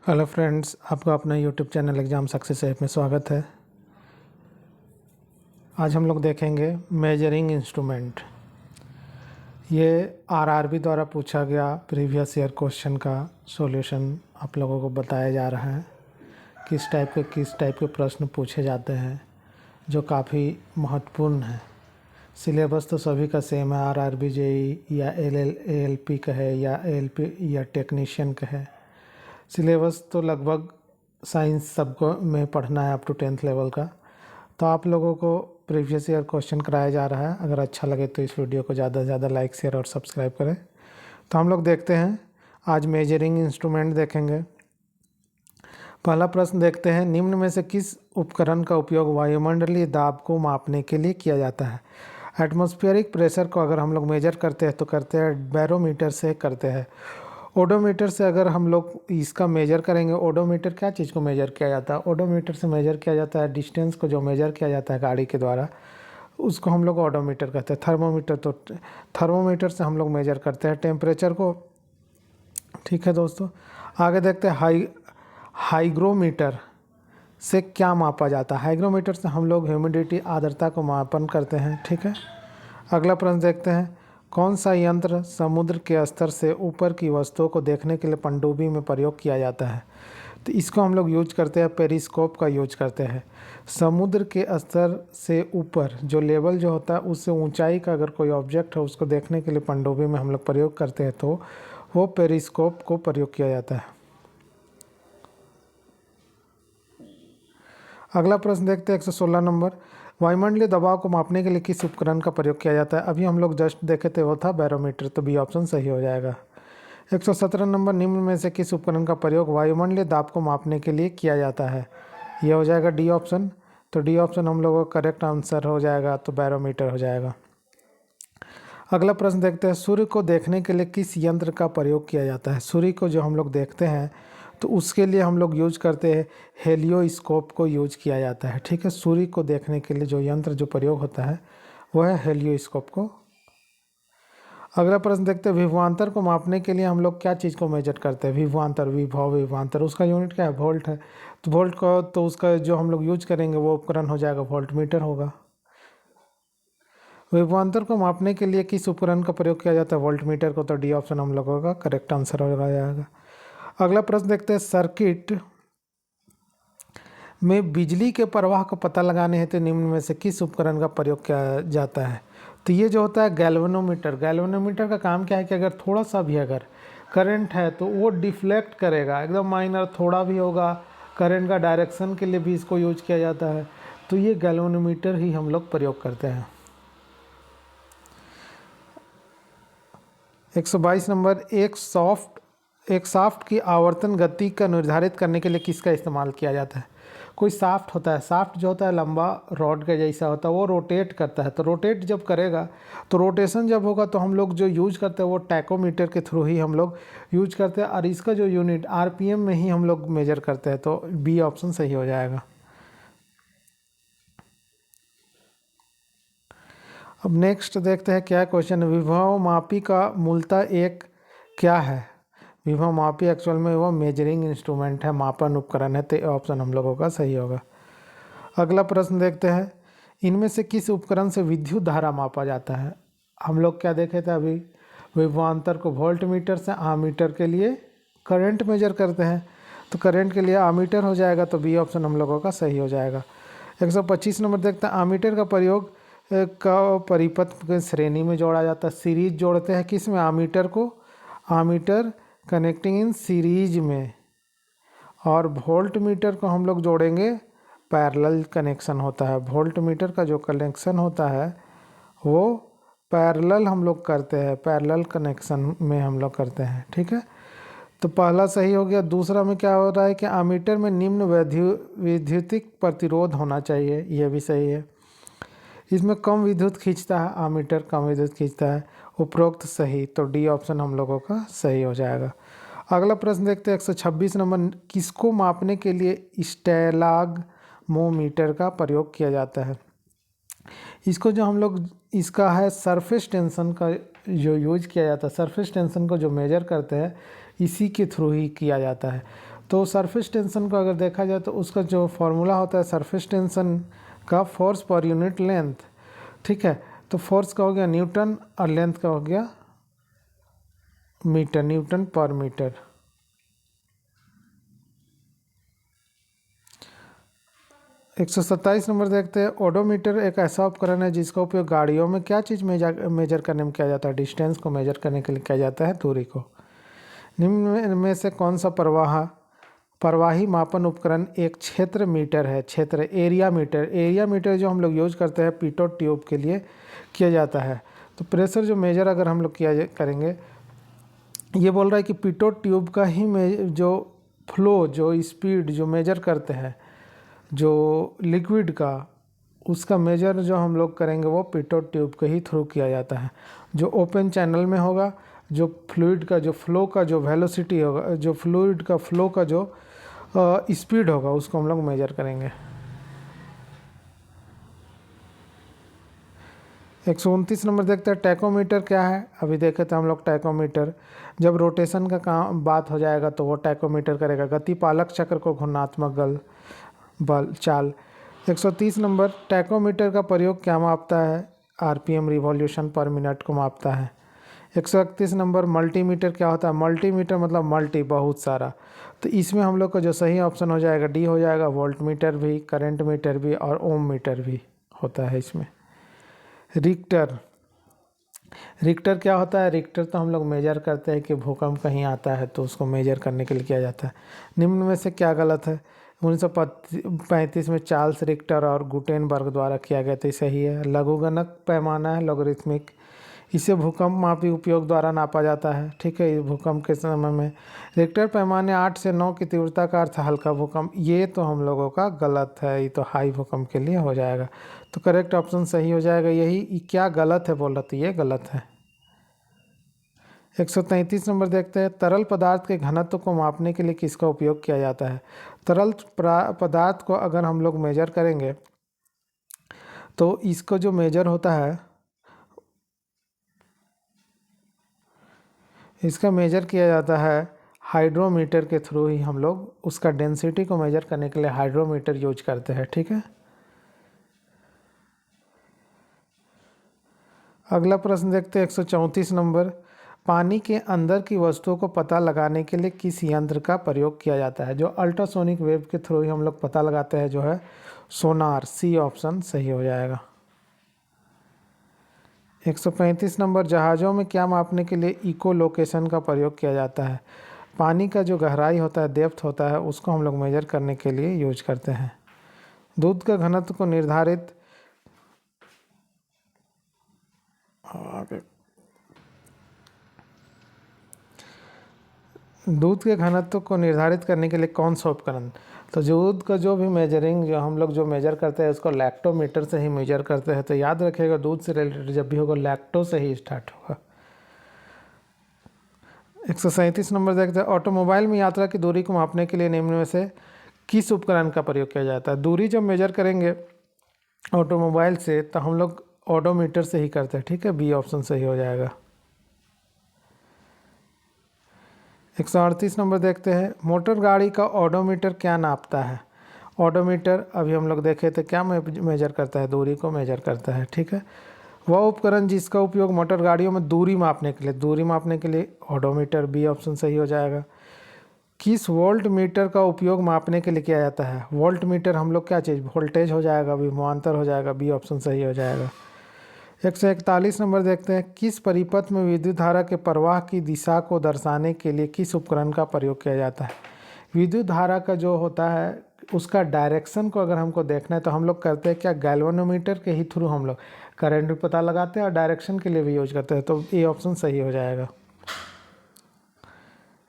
Hello friends, आपका अपना YouTube channel exam success app में स्वागत है। आज हम लोग देखेंगे मेजरिंग इंस्ट्रूमेंट। ये आरआरबी द्वारा पूछा गया प्रीवियस ईयर क्वेश्चन का सॉल्यूशन आप लोगों को बताया जा रहा है। किस टाइप के प्रश्न पूछे जाते हैं जो काफ़ी महत्वपूर्ण है। सिलेबस तो सभी का सेम है, आरआरबी जेई या एएलपी का है या एएलपी या टेक्नीशियन का है। सिलेबस तो लगभग साइंस सबको में पढ़ना है अप टू 10th लेवल का। तो आप लोगों को प्रीवियस ईयर क्वेश्चन कराया जा रहा है। अगर अच्छा लगे तो इस वीडियो को ज़्यादा से ज़्यादा लाइक शेयर और सब्सक्राइब करें। तो हम लोग देखते हैं, आज मेजरिंग इंस्ट्रूमेंट देखेंगे। पहला प्रश्न देखते हैं, निम्न में से किस उपकरण का उपयोग वायुमंडलीय दाब को मापने के लिए किया जाता है। एटमॉस्फेरिक प्रेशर को अगर हम लोग मेजर करते हैं तो करते हैं बैरोमीटर से करते हैं। ओडोमीटर से अगर हम लोग इसका मेजर करेंगे, ओडोमीटर क्या चीज़ को मेजर किया जाता है? ओडोमीटर से मेजर किया जाता है डिस्टेंस को, जो मेजर किया जाता है गाड़ी के द्वारा, उसको हम लोग ओडोमीटर कहते हैं। थर्मोमीटर से हम लोग मेजर करते हैं टेम्परेचर को। ठीक है दोस्तों, आगे देखते हैं हाइग्रोमीटर से क्या मापा जाता है। हाइग्रोमीटर से हम लोग ह्यूमिडिटी, आर्द्रता को मापन करते हैं। ठीक है, अगला प्रश्न देखते हैं, कौन सा यंत्र समुद्र के स्तर से ऊपर की वस्तुओं को देखने के लिए पनडुब्बी में प्रयोग किया जाता है? तो इसको हम लोग यूज करते हैं, पेरिस्कोप का यूज करते हैं। समुद्र के स्तर से ऊपर जो लेवल जो होता है, उससे ऊंचाई का अगर कोई ऑब्जेक्ट है उसको देखने के लिए पनडुब्बी में हम लोग प्रयोग करते हैं, तो वो पेरिस्कोप को प्रयोग किया जाता है। अगला प्रश्न देखते हैं 116 नंबर, वायुमंडलीय दबाव को मापने के लिए किस उपकरण का प्रयोग किया जाता है? अभी हम लोग जस्ट देखे थे, वो था बैरोमीटर, तो बी ऑप्शन सही हो जाएगा। 117 नंबर, निम्न में से किस उपकरण का प्रयोग वायुमंडलीय दाब को मापने के लिए किया जाता है? ये हो जाएगा डी ऑप्शन। तो डी ऑप्शन हम लोगों का करेक्ट आंसर हो जाएगा, तो बैरोमीटर हो जाएगा। अगला प्रश्न देखते हैं, सूर्य को देखने के लिए किस यंत्र का प्रयोग किया जाता है? सूर्य को जो हम लोग देखते हैं तो उसके लिए हम लोग यूज करते हैं हेलियोस्कोप को यूज किया जाता है। ठीक है, सूर्य को देखने के लिए जो यंत्र जो प्रयोग होता है वो है हेलियोस्कोप को। अगला प्रश्न देखते हैं, विभवांतर को मापने के लिए हम लोग क्या चीज़ को मेजर करते हैं? विभवांतर, उसका यूनिट क्या है? वोल्ट है। तो वोल्ट को, तो उसका जो हम लोग यूज करेंगे वो उपकरण हो जाएगा वोल्टमीटर होगा। विभवांतर को मापने के लिए किस उपकरण का प्रयोग किया जाता है? वोल्टमीटर को। तो डी ऑप्शन हम लोगों का करेक्ट आंसर हो जाएगा। अगला प्रश्न देखते हैं, सर्किट में बिजली के प्रवाह को पता लगाने हेतु निम्न में से किस उपकरण का प्रयोग किया जाता है? तो ये जो होता है गैल्वेनोमीटर। गैल्वेनोमीटर का काम क्या है कि अगर थोड़ा सा भी अगर करंट है तो वो डिफ्लेक्ट करेगा, एकदम माइनर थोड़ा भी होगा, करंट का डायरेक्शन के लिए भी इसको यूज किया जाता है। तो ये गैल्वेनोमीटर ही हम लोग प्रयोग करते हैं। 122 नंबर, एक शाफ्ट की आवर्तन गति का निर्धारित करने के लिए किसका इस्तेमाल किया जाता है? कोई शाफ्ट होता है, शाफ्ट जो होता है लंबा रॉड के जैसा होता है, वो रोटेट करता है। तो रोटेट जब करेगा, तो रोटेशन जब होगा तो हम लोग जो यूज करते हैं वो टैकोमीटर के थ्रू ही हम लोग यूज करते हैं, और इसका जो यूनिट आरपीएम में ही हम लोग मेजर करते हैं। तो बी ऑप्शन सही हो जाएगा। अब नेक्स्ट देखते हैं क्या क्वेश्चन है, विभव मापी का मूलतः एक क्या है? विभव मापी एक्चुअल में वो मेजरिंग इंस्ट्रूमेंट है, मापन उपकरण है। तो ऑप्शन हम लोगों का सही होगा। अगला प्रश्न देखते हैं, इनमें से किस उपकरण से विद्युत धारा मापा जाता है? हम लोग क्या देखे थे अभी, विभवांतर को वोल्ट मीटर से, आमीटर के लिए करंट मेजर करते हैं। तो करंट के लिए आमीटर हो जाएगा, तो बी ऑप्शन हम लोगों का सही हो जाएगा। 125 नंबर देखते हैं, आमीटर का प्रयोग का परिपथ के श्रेणी में जोड़ा जाता है। सीरीज जोड़ते हैं किस में? आमीटर को, आमीटर कनेक्टिंग इन सीरीज में, और वोल्ट मीटर को हम लोग जोड़ेंगे, पैरेलल कनेक्शन होता है। वोल्ट मीटर का जो कनेक्शन होता है वो पैरेलल हम लोग करते हैं, पैरेलल कनेक्शन में हम लोग करते हैं। ठीक है, तो पहला सही हो गया। दूसरा में क्या हो रहा है कि आमीटर में निम्न विद्युतिक प्रतिरोध होना चाहिए, यह भी सही है। इसमें कम विद्युत खींचता है, आमीटर कम विद्युत खींचता है, उपरोक्त सही। तो डी ऑप्शन हम लोगों का सही हो जाएगा। अगला प्रश्न देखते हैं 126 नंबर, किसको मापने के लिए स्टेलाग्मोमीटर का प्रयोग किया जाता है? इसको जो हम लोग, इसका है सरफेस टेंशन का जो यूज किया जाता है, सरफेस टेंशन को जो मेजर करते हैं इसी के थ्रू ही किया जाता है। तो सरफेस टेंशन को अगर देखा जाए तो उसका जो फॉर्मूला होता है सरफेस टेंशन का, फोर्स पर यूनिट लेंथ, ठीक है। तो फोर्स का हो गया न्यूटन और लेंथ का हो गया मीटर, न्यूटन पर मीटर। 127 नंबर देखते हैं। ओडोमीटर एक ऐसा उपकरण है जिसका उपयोग गाड़ियों में क्या चीज़ मेजर करने में किया जाता है? डिस्टेंस को मेजर करने के लिए किया जाता है, दूरी को। निम्न में से कौन सा प्रवाही मापन उपकरण एक क्षेत्र मीटर है? क्षेत्र, एरिया मीटर। एरिया मीटर जो हम लोग यूज करते हैं पिटोट ट्यूब के लिए किया जाता है। तो प्रेशर जो मेजर अगर हम लोग किया करेंगे, ये बोल रहा है कि पिटोट ट्यूब का ही जो फ्लो, जो स्पीड जो मेजर करते हैं, जो लिक्विड का, उसका मेजर जो हम लोग करेंगे वो पिटोट ट्यूब के ही थ्रू किया जाता है। जो ओपन चैनल में होगा, जो फ्लूइड का जो फ्लो का जो वेलोसिटी होगा, जो फ्लूइड का फ्लो का जो स्पीड होगा, उसको हम लोग मेजर करेंगे। 129 नंबर देखते हैं। टैकोमीटर क्या है? अभी देखे तो हम लोग टैकोमीटर, जब रोटेशन का काम बात हो जाएगा तो वो टैकोमीटर करेगा। गतिपालक चक्र को घूर्णात्मक बल चाल। 130 नंबर, टैकोमीटर का प्रयोग क्या मापता है? आरपीएम, रिवॉल्यूशन पर मिनट को मापता है। 131 नंबर, मल्टीमीटर क्या होता है? मल्टीमीटर मतलब मल्टी, बहुत सारा। तो इसमें हम लोग का जो सही ऑप्शन हो जाएगा डी हो जाएगा। वोल्ट मीटर भी, करंट मीटर भी और ओम मीटर भी होता है इसमें। रिक्टर, रिक्टर क्या होता है? रिक्टर तो हम लोग मेजर करते हैं कि भूकंप कहीं आता है तो उसको मेजर करने के लिए किया जाता है। निम्न में से क्या गलत है? 1935 में चार्ल्स रिक्टर और गुटेनबर्ग द्वारा किया गया था, सही है। लघुगणक पैमाना है, लॉगरिथमिक। इसे भूकंप मापी उपयोग द्वारा नापा जाता है, ठीक है। भूकंप के समय में रिक्टर पैमाने 8 से 9 की तीव्रता का अर्थ हल्का भूकंप, ये तो हम लोगों का गलत है, ये तो हाई भूकंप के लिए हो जाएगा। तो करेक्ट ऑप्शन सही हो जाएगा यही। क्या गलत है बोल रहा था? ये गलत है। 133 नंबर देखते हैं। तरल पदार्थ के घनत्व को मापने के लिए किसका उपयोग किया जाता है? तरल पदार्थ को अगर हम लोग मेजर करेंगे तो इसको जो मेजर होता है, इसका मेजर किया जाता है हाइड्रोमीटर के थ्रू ही। हम लोग उसका डेंसिटी को मेजर करने के लिए हाइड्रोमीटर यूज करते हैं, ठीक है। अगला प्रश्न देखते हैं। 134 नंबर, पानी के अंदर की वस्तुओं को पता लगाने के लिए किस यंत्र का प्रयोग किया जाता है? जो अल्ट्रासोनिक वेव के थ्रू ही हम लोग पता लगाते हैं, जो है सोनार। सी ऑप्शन सही हो जाएगा। 135 नंबर, जहाज़ों में क्या मापने के लिए इको लोकेशन का प्रयोग किया जाता है? पानी का जो गहराई होता है, डेप्थ होता है, उसको हम लोग मेजर करने के लिए यूज करते हैं। दूध का घनत्व को निर्धारित दूध के घनत्व को निर्धारित करने के लिए कौन सा उपकरण? तो दूध का जो भी मेजरिंग जो हम लोग जो मेजर करते हैं उसको लैक्टोमीटर से ही मेजर करते हैं। तो याद रखिएगा, दूध से रिलेटेड जब भी होगा लैक्टो से ही स्टार्ट होगा। 137 नंबर देखते हैं। ऑटोमोबाइल में यात्रा की दूरी को मापने के लिए निम्न में से किस उपकरण का प्रयोग किया जाता है? दूरी जब मेजर करेंगे ऑटोमोबाइल से तो हम लोग ओडोमीटर से ही करते हैं, ठीक है। बी ऑप्शन सही हो जाएगा। 138 नंबर देखते हैं। मोटर गाड़ी का ओडोमीटर क्या नापता है? ओडोमीटर अभी हम लोग देखे थे क्या मेजर करता है? दूरी को मेजर करता है, ठीक है। वह उपकरण जिसका उपयोग मोटर गाड़ियों में दूरी मापने के लिए ओडोमीटर। बी ऑप्शन सही हो जाएगा। किस वोल्ट मीटर का उपयोग मापने के लिए किया जाता है? वोल्ट मीटर हम लोग क्या चीज़, वोल्टेज हो जाएगा, विभवांतर हो जाएगा। बी ऑप्शन सही हो जाएगा। 141 नंबर देखते हैं। किस परिपथ में विद्युत धारा के प्रवाह की दिशा को दर्शाने के लिए किस उपकरण का प्रयोग किया जाता है? विद्युत धारा का जो होता है उसका डायरेक्शन को अगर हमको देखना है तो हम लोग करते हैं क्या, गैल्वेनोमीटर के ही थ्रू हम लोग करंट भी पता लगाते हैं और डायरेक्शन के लिए भी यूज करते हैं। तो ए ऑप्शन सही हो जाएगा।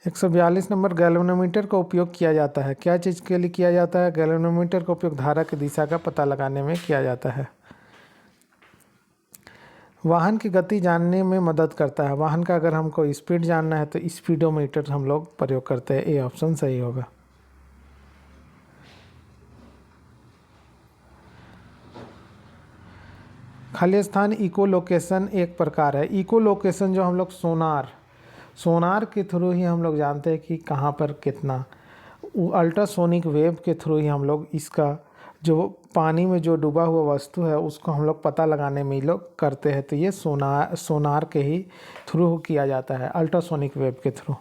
142 नंबर, गैल्वेनोमीटर का उपयोग किया जाता है, क्या चीज़ के लिए किया जाता है? गैल्वेनोमीटर का उपयोग धारा की दिशा का पता लगाने में किया जाता है। वाहन की गति जानने में मदद करता है। वाहन का अगर हमको स्पीड जानना है तो स्पीडोमीटर हम लोग प्रयोग करते हैं। ए ऑप्शन सही होगा। खाली स्थान इको लोकेशन एक प्रकार है। इको लोकेशन जो हम लोग सोनार के थ्रू ही हम लोग जानते हैं कि कहाँ पर कितना, अल्ट्रासोनिक वेव के थ्रू ही हम लोग इसका जो पानी में जो डूबा हुआ वस्तु है उसको हम लोग पता लगाने में ही लोग करते हैं। तो ये सोनार के ही थ्रू किया जाता है, अल्ट्रासोनिक वेव के थ्रू।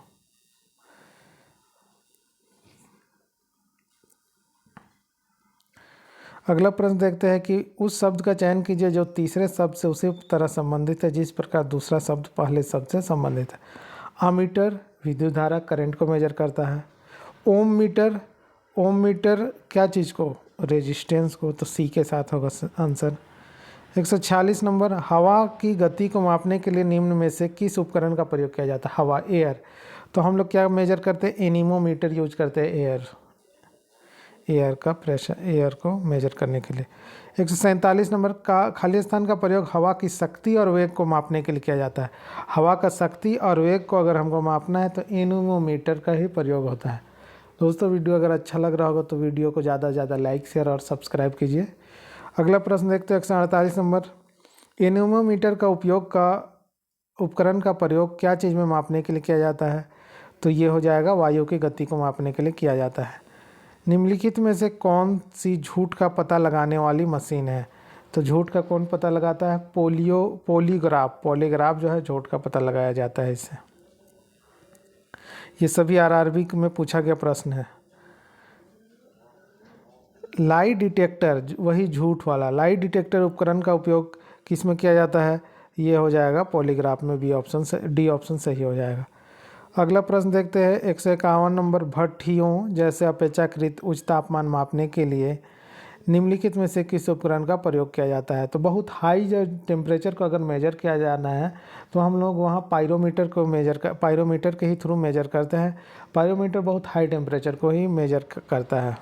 अगला प्रश्न देखते हैं कि उस शब्द का चयन कीजिए जो तीसरे शब्द से उसी तरह संबंधित है जिस प्रकार दूसरा शब्द पहले शब्द से संबंधित है। अमीटर विद्युत धारा करंट को मेजर करता है। ओम मीटर क्या चीज़ को, रेजिस्टेंस को, तो सी के साथ होगा आंसर। 146 नंबर, हवा की गति को मापने के लिए निम्न में से किस उपकरण का प्रयोग किया जाता है। हवा, एयर, तो हम लोग क्या मेजर करते हैं, एनीमोमीटर यूज करते हैं एयर का प्रेशर, एयर को मेजर करने के लिए। 147 नंबर का खाली स्थान का प्रयोग हवा की शक्ति और वेग को मापने के लिए किया जाता है। हवा का शक्ति और वेग को अगर हमको मापना है तो एनीमोमीटर का ही प्रयोग होता है। दोस्तों वीडियो अगर अच्छा लग रहा होगा तो वीडियो को ज़्यादा से ज़्यादा लाइक, शेयर और सब्सक्राइब कीजिए। अगला प्रश्न देखते हैं 148 नंबर, एनीमोमीटर का उपकरण का प्रयोग क्या चीज़ में मापने के लिए किया जाता है। तो ये हो जाएगा वायु की गति को मापने के लिए किया जाता है। निम्नलिखित में से कौन सी झूठ का पता लगाने वाली मशीन है। तो झूठ का कौन पता लगाता है, पॉलीग्राफ जो है झूठ का पता लगाया जाता है इससे। ये सभी आरआरबी में पूछा गया प्रश्न है। लाई डिटेक्टर, वही झूठ वाला, लाई डिटेक्टर उपकरण का उपयोग किस में किया जाता है। ये हो जाएगा पॉलीग्राफ में, डी ऑप्शन सही हो जाएगा। अगला प्रश्न देखते हैं 151 नंबर, भट्ठियों जैसे अपेक्षाकृत उच्च तापमान मापने के लिए निम्नलिखित में से किस उपकरण का प्रयोग किया जाता है। तो बहुत हाई जो टेम्परेचर को अगर मेजर किया जाना है तो हम लोग वहाँ पायरोमीटर के ही थ्रू मेजर करते हैं। पायरोमीटर बहुत हाई टेम्परेचर को ही मेजर करता है।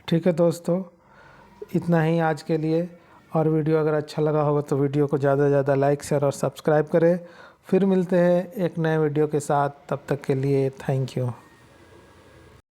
ठीक है दोस्तों, इतना ही आज के लिए। और वीडियो अगर अच्छा लगा होगा तो वीडियो को ज़्यादा से ज़्यादा लाइक, शेयर और सब्सक्राइब करें। फिर मिलते हैं एक नए वीडियो के साथ, तब तक के लिए थैंक यू।